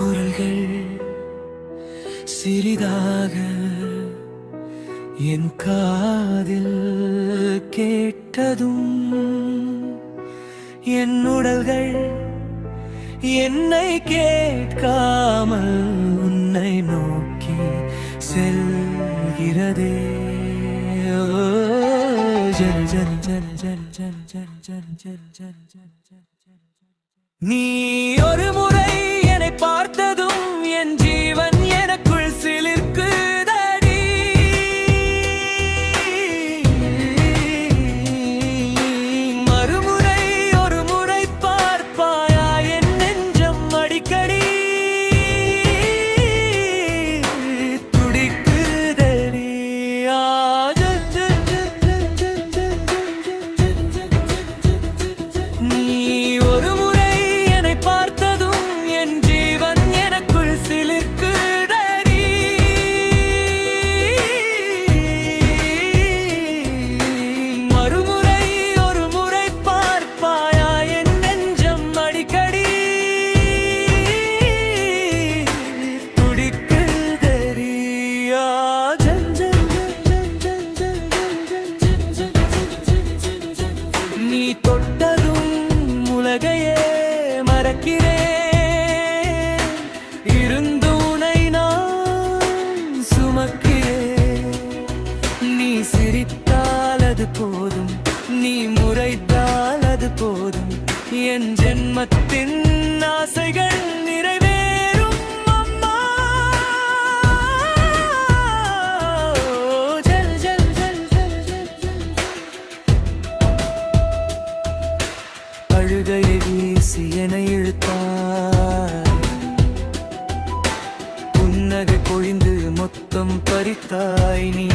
குரல்கள் சிறிதாக என் காதில் கேட்டதும் என் உடல்கள் என்னை கேட்காமல் உன்னை நோக்கி செல்கிறதே. ஜல் ஜல் ஜல் ஜல் ஜல் ஜல் ஜல் ஜல் ஜல் ஜல் ஜல். நீ ஒரு முறை என்னை பார்த்ததும் என் ஜீவன் எனக்குள் சிலிர்க்குதடி. மறுமுறை ஒரு முறை பார்ப்பாயா என் நெஞ்சம் அடிக்கடி துடிக்குதடி. நீ ஒரு நீ தொட்டதும் உலகையே மறக்கிறேன். இருந்தூனை நான் சுமக்கிறேன். நீ சிரித்தால் அது போதும், நீ முறைத்தால் அது போதும். என் ஜென்மத்தின் ஆசைகள் நிறைவேறும் அம்மா. ஜல் ஜல் ஜல் ஜல் ஜல் ஜல். அழுகையை வீசி என இழுத்தாய், புன்னகை பொழிந்து மொத்தம் பறித்தாய். நீ